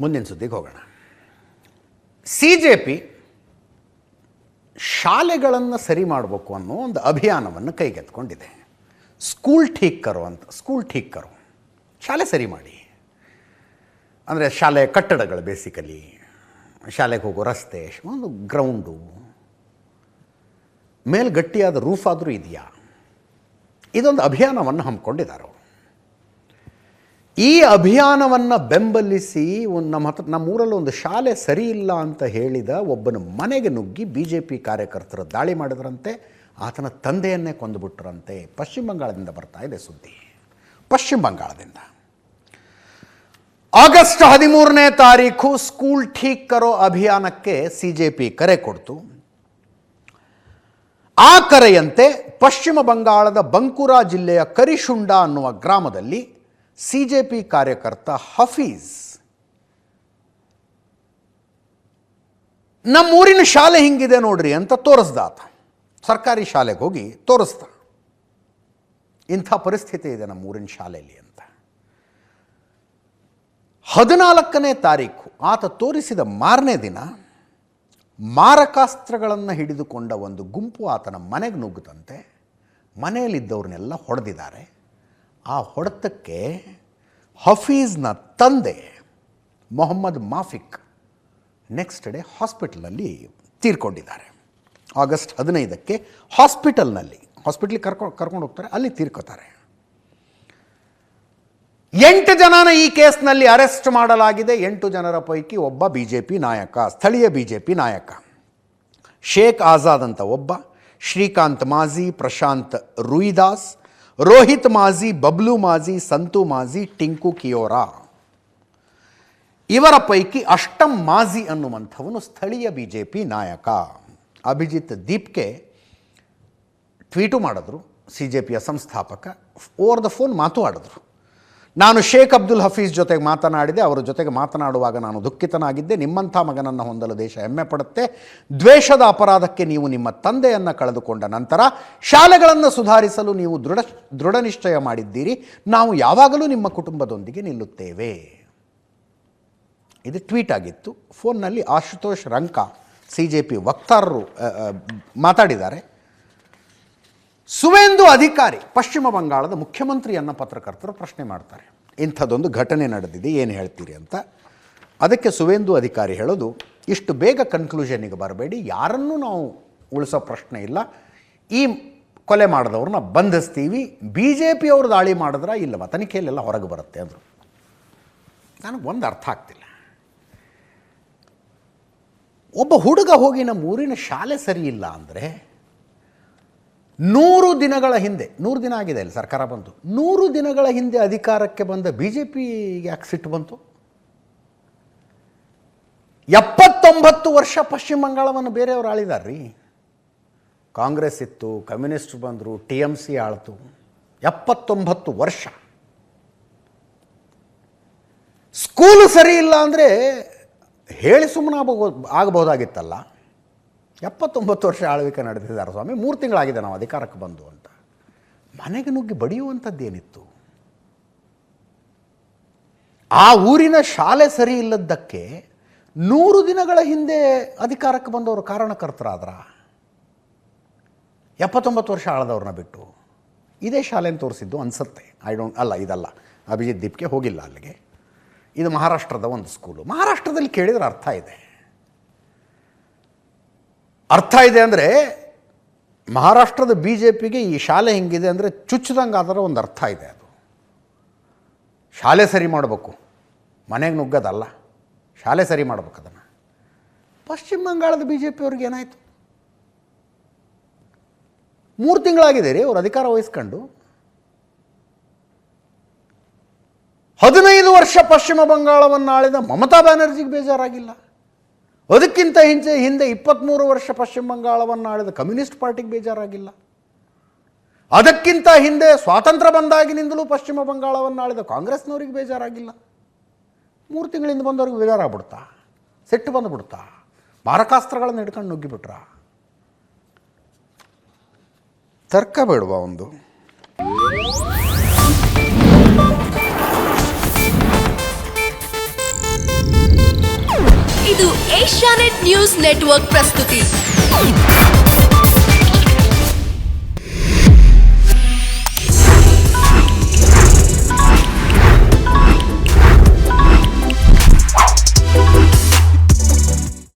ಮುಂದಿನ ಸುದ್ದಿಗೆ ಹೋಗೋಣ. CJP ಶಾಲೆಗಳನ್ನು ಸರಿ ಮಾಡಬೇಕು ಅನ್ನೋ ಒಂದು ಅಭಿಯಾನವನ್ನು ಕೈಗೆತ್ತಿಕೊಂಡಿದೆ. ಸ್ಕೂಲ್ ಠೀಕ್ ಕರೋ ಅಂತ. ಸ್ಕೂಲ್ ಠೀಕ್ ಕರೋ, ಶಾಲೆ ಸರಿ ಮಾಡಿ ಅಂದರೆ ಶಾಲೆ ಕಟ್ಟಡಗಳು, ಬೇಸಿಕಲಿ ಶಾಲೆಗೆ ಹೋಗೋ ರಸ್ತೆ, ಒಂದು ಗ್ರೌಂಡು, ಮೇಲೆ ಗಟ್ಟಿಯಾದ ರೂಫ್ ಆದರೂ ಇದೆಯಾ, ಇದೊಂದು ಅಭಿಯಾನವನ್ನು ಹಮ್ಮಿಕೊಂಡಿದ್ದಾರೆ. ಈ ಅಭಿಯಾನವನ್ನು ಬೆಂಬಲಿಸಿ ನಮ್ಮೂರಲ್ಲಿ ಒಂದು ಶಾಲೆ ಸರಿ ಇಲ್ಲ ಅಂತ ಹೇಳಿದ ಒಬ್ಬನ ಮನೆಗೆ ನುಗ್ಗಿ BJP ಕಾರ್ಯಕರ್ತರು ದಾಳಿ ಮಾಡಿದ್ರಂತೆ. ಆತನ ತಂದೆಯನ್ನೇ ಕೊಂದುಬಿಟ್ರಂತೆ. ಪಶ್ಚಿಮ ಬಂಗಾಳದಿಂದ ಬರ್ತಾ ಇದೆ ಸುದ್ದಿ. ಪಶ್ಚಿಮ ಬಂಗಾಳದಿಂದ ಆಗಸ್ಟ್ 13ನೇ ತಾರೀಖು ಸ್ಕೂಲ್ ಠೀಕ್ ಕರೋ ಅಭಿಯಾನಕ್ಕೆ CJP ಕರೆ ಕೊಡ್ತು. ಆ ಕರೆಯಂತೆ ಪಶ್ಚಿಮ ಬಂಗಾಳದ ಬಂಕುರಾ ಜಿಲ್ಲೆಯ ಕರಿಶುಂಡ ಅನ್ನುವ ಗ್ರಾಮದಲ್ಲಿ CJP ಕಾರ್ಯಕರ್ತ ಹಫೀಜ್ ನಮ್ಮೂರಿನ ಶಾಲೆ ಹಿಂಗಿದೆ ನೋಡ್ರಿ ಅಂತ ತೋರಿಸ್ದ. ಆತ ಸರ್ಕಾರಿ ಶಾಲೆಗೆ ಹೋಗಿ ತೋರಿಸ್ದ, ಇಂಥ ಪರಿಸ್ಥಿತಿ ಇದೆ ನಮ್ಮೂರಿನ ಶಾಲೆಯಲ್ಲಿ ಅಂತ. 14ನೇ ತಾರೀಕು ಆತ ತೋರಿಸಿದ ಮಾರನೇ ದಿನ ಮಾರಕಾಸ್ತ್ರಗಳನ್ನು ಹಿಡಿದುಕೊಂಡ ಒಂದು ಗುಂಪು ಆತನ ಮನೆಗೆ ನುಗ್ಗುತ್ತಂತೆ. ಮನೆಯಲ್ಲಿದ್ದವ್ರನ್ನೆಲ್ಲ ಹೊಡೆದಿದ್ದಾರೆ. ಆ ಹೊಡೆತಕ್ಕೆ ಹಫೀಜ್ನ ತಂದೆ ಮೊಹಮ್ಮದ್ ಮಾಫಿಕ್ ನೆಕ್ಸ್ಟ್ ಡೇ ಹಾಸ್ಪಿಟಲಲ್ಲಿ ತೀರ್ಕೊಂಡಿದ್ದಾರೆ. ಆಗಸ್ಟ್ 15ಕ್ಕೆ ಹಾಸ್ಪಿಟ್ಲಿಗೆ ಕರ್ಕೊಂಡು ಹೋಗ್ತಾರೆ, ಅಲ್ಲಿ ತೀರ್ಕೋತಾರೆ. 8 ಜನನ ಈ ಕೇಸ್ನಲ್ಲಿ ಅರೆಸ್ಟ್ ಮಾಡಲಾಗಿದೆ. 8 ಜನರ ಪೈಕಿ ಒಬ್ಬ BJP ನಾಯಕ, ಸ್ಥಳೀಯ BJP ನಾಯಕ. ಶೇಖ್ ಆಜಾದ್ ಅಂತ ಒಬ್ಬ, Srikanth Maji, Prashant ರೂಯಿದಾಸ್, Rohit Maji, Bablu Maji, Santu Maji, Tinku ಕಿಯೋರಾ. ಇವರ ಪೈಕಿ ಅಷ್ಟಮ್ ಮಾಝಿ ಅನ್ನುವಂಥವನು ಸ್ಥಳೀಯ BJP ನಾಯಕ. ಅಭಿಜಿತ್ ದೀಪ್ಗೆ ಟ್ವೀಟು ಮಾಡಿದ್ರು, CJPಯ ಸಂಸ್ಥಾಪಕ. ಓವರ್ ದ ಫೋನ್ ಮಾತು ಆಡಿದ್ರು. ನಾನು ಶೇಖ್ ಅಬ್ದುಲ್ ಹಫೀಜ್ ಜೊತೆಗೆ ಮಾತನಾಡಿದೆ. ಅವರ ಜೊತೆಗೆ ಮಾತನಾಡುವಾಗ ನಾನು ದುಃಖಿತನಾಗಿದ್ದೆ. ನಿಮ್ಮಂಥ ಮಗನನ್ನು ಹೊಂದಲು ದೇಶ ಹೆಮ್ಮೆ ಪಡುತ್ತೆ. ದ್ವೇಷದ ಅಪರಾಧಕ್ಕೆ ನೀವು ನಿಮ್ಮ ತಂದೆಯನ್ನು ಕಳೆದುಕೊಂಡ ನಂತರ ಶಾಲೆಗಳನ್ನು ಸುಧಾರಿಸಲು ನೀವು ದೃಢ ನಿಶ್ಚಯ ಮಾಡಿದ್ದೀರಿ. ನಾವು ಯಾವಾಗಲೂ ನಿಮ್ಮ ಕುಟುಂಬದೊಂದಿಗೆ ನಿಲ್ಲುತ್ತೇವೆ. ಇದು ಟ್ವೀಟ್ ಆಗಿತ್ತು. ಫೋನ್ನಲ್ಲಿ ಆಶುತೋಷ್ ರಂಕಾ CJP ವಕ್ತಾರರು ಮಾತಾಡಿದ್ದಾರೆ. ಸುವೇಂದು ಅಧಿಕಾರಿ, ಪಶ್ಚಿಮ ಬಂಗಾಳದ ಮುಖ್ಯಮಂತ್ರಿಯನ್ನು ಪತ್ರಕರ್ತರು ಪ್ರಶ್ನೆ ಮಾಡ್ತಾರೆ, ಇಂಥದ್ದೊಂದು ಘಟನೆ ನಡೆದಿದೆ, ಏನು ಹೇಳ್ತೀರಿ ಅಂತ. ಅದಕ್ಕೆ ಸುವೇಂದು ಅಧಿಕಾರಿ ಹೇಳೋದು, ಇಷ್ಟು ಬೇಗ ಕನ್ಕ್ಲೂಷನ್ನಿಗೆ ಬರಬೇಡಿ, ಯಾರನ್ನೂ ನಾವು ಉಳಿಸೋ ಪ್ರಶ್ನೆ ಇಲ್ಲ. ಈ ಕೊಲೆ ಮಾಡಿದವ್ರನ್ನ ಬಂಧಿಸ್ತೀವಿ. BJPಯವರು ದಾಳಿ ಮಾಡಿದ್ರೆ ಇಲ್ಲವ, ತನಿಖೆಯಲ್ಲೆಲ್ಲ ಹೊರಗೆ ಬರುತ್ತೆ ಅಂದರು. ನನಗೆ ಒಂದು ಅರ್ಥ ಆಗ್ತಿಲ್ಲ. ಒಬ್ಬ ಹುಡುಗ ಹೋಗಿ ನಮ್ಮ ಊರಿನ ಶಾಲೆ ಸರಿ ಇಲ್ಲ ಅಂದರೆ 100 ದಿನಗಳ ಹಿಂದೆ, 100 ದಿನ ಆಗಿದೆ ಇಲ್ಲಿ ಸರ್ಕಾರ ಬಂತು, 100 ದಿನಗಳ ಹಿಂದೆ ಅಧಿಕಾರಕ್ಕೆ ಬಂದ BJP ಯಾಕೆ ಸಿಟ್ಟು ಬಂತು? 79 ವರ್ಷ ಪಶ್ಚಿಮ ಬಂಗಾಳವನ್ನು ಬೇರೆಯವರು ಆಳಿದಾರ್ರಿ. ಕಾಂಗ್ರೆಸ್ ಇತ್ತು, ಕಮ್ಯುನಿಸ್ಟ್ ಬಂದರು, TMC ಆಳ್ತು. 79 ವರ್ಷ. ಸ್ಕೂಲು ಸರಿ ಇಲ್ಲ ಅಂದರೆ ಹೇಳಿ ಸುಮ್ಮನೆ ಆಗಬಹುದಾಗಿತ್ತಲ್ಲ. 79 ವರ್ಷ ಆಳ್ವಿಕೆ ನಡೆದಿದ್ದಾರೆ ಸ್ವಾಮಿ, 3 ತಿಂಗಳಾಗಿದೆ ನಾವು ಅಧಿಕಾರಕ್ಕೆ ಬಂದು ಅಂತ. ಮನೆಗೆ ನುಗ್ಗಿ ಬಡಿಯುವಂಥದ್ದೇನಿತ್ತು? ಆ ಊರಿನ ಶಾಲೆ ಸರಿ ಇಲ್ಲದ್ದಕ್ಕೆ 100 ದಿನಗಳ ಹಿಂದೆ ಅಧಿಕಾರಕ್ಕೆ ಬಂದವರು ಕಾರಣಕರ್ತರಾದ್ರ. 79 ವರ್ಷ ಆಳದವ್ರನ್ನ ಬಿಟ್ಟು ಇದೇ ಶಾಲೆಯನ್ನು ತೋರಿಸಿದ್ದು ಅನಿಸುತ್ತೆ. ಇದಲ್ಲ, ಅಭಿಜಿತ್ ದೀಪ್ಗೆ ಹೋಗಿಲ್ಲ ಅಲ್ಲಿಗೆ. ಇದು ಮಹಾರಾಷ್ಟ್ರದ ಒಂದು ಸ್ಕೂಲು. ಮಹಾರಾಷ್ಟ್ರದಲ್ಲಿ ಕೇಳಿದರೆ ಅರ್ಥ ಇದೆ ಅಂದರೆ ಮಹಾರಾಷ್ಟ್ರದ BJPಗೆ ಈ ಶಾಲೆ ಹಿಂಗಿದೆ ಅಂದರೆ ಚುಚ್ಚಿದಂಗೆ ಆದರೂ ಒಂದು ಅರ್ಥ ಇದೆ. ಅದು ಶಾಲೆ ಸರಿ ಮಾಡಬೇಕು, ಮನೆಗೆ ನುಗ್ಗೋದಲ್ಲ, ಶಾಲೆ ಸರಿ ಮಾಡಬೇಕು. ಅದನ್ನು ಪಶ್ಚಿಮ ಬಂಗಾಳದ BJPಯವ್ರಿಗೆ ಏನಾಯಿತು? 3 ತಿಂಗಳಾಗಿದೆ ರೀ ಅವ್ರು ಅಧಿಕಾರ ವಹಿಸ್ಕೊಂಡು. 15 ವರ್ಷ ಪಶ್ಚಿಮ ಬಂಗಾಳವನ್ನು ಆಳಿದ ಮಮತಾ ಬ್ಯಾನರ್ಜಿಗೆ ಬೇಜಾರಾಗಿಲ್ಲ. ಅದಕ್ಕಿಂತ ಹಿಂದೆ 23 ವರ್ಷ ಪಶ್ಚಿಮ ಬಂಗಾಳವನ್ನು ಆಳಿದ ಕಮ್ಯುನಿಸ್ಟ್ ಪಾರ್ಟಿಗೆ ಬೇಜಾರಾಗಿಲ್ಲ. ಅದಕ್ಕಿಂತ ಹಿಂದೆ ಸ್ವಾತಂತ್ರ್ಯ ಬಂದಾಗಿನಿಂದಲೂ ಪಶ್ಚಿಮ ಬಂಗಾಳವನ್ನು ಆಳಿದ ಕಾಂಗ್ರೆಸ್ನವ್ರಿಗೆ ಬೇಜಾರಾಗಿಲ್ಲ. 3 ತಿಂಗಳಿಂದ ಬಂದವ್ರಿಗೆ ಬೇಜಾರಾಗ್ಬಿಡ್ತಾ, ಸಿಟ್ಟು ಬಂದುಬಿಡ್ತಾ, ಮಾರಕಾಸ್ತ್ರಗಳನ್ನು ಹಿಡ್ಕೊಂಡು ನುಗ್ಗಿಬಿಟ್ರ. ತರ್ಕ ಬೇಡುವ ಒಂದು. ಇದು ಏಷ್ಯಾನೆಟ್ ನ್ಯೂಸ್ ನೆಟ್ವರ್ಕ್ ಪ್ರಸ್ತುತಿ.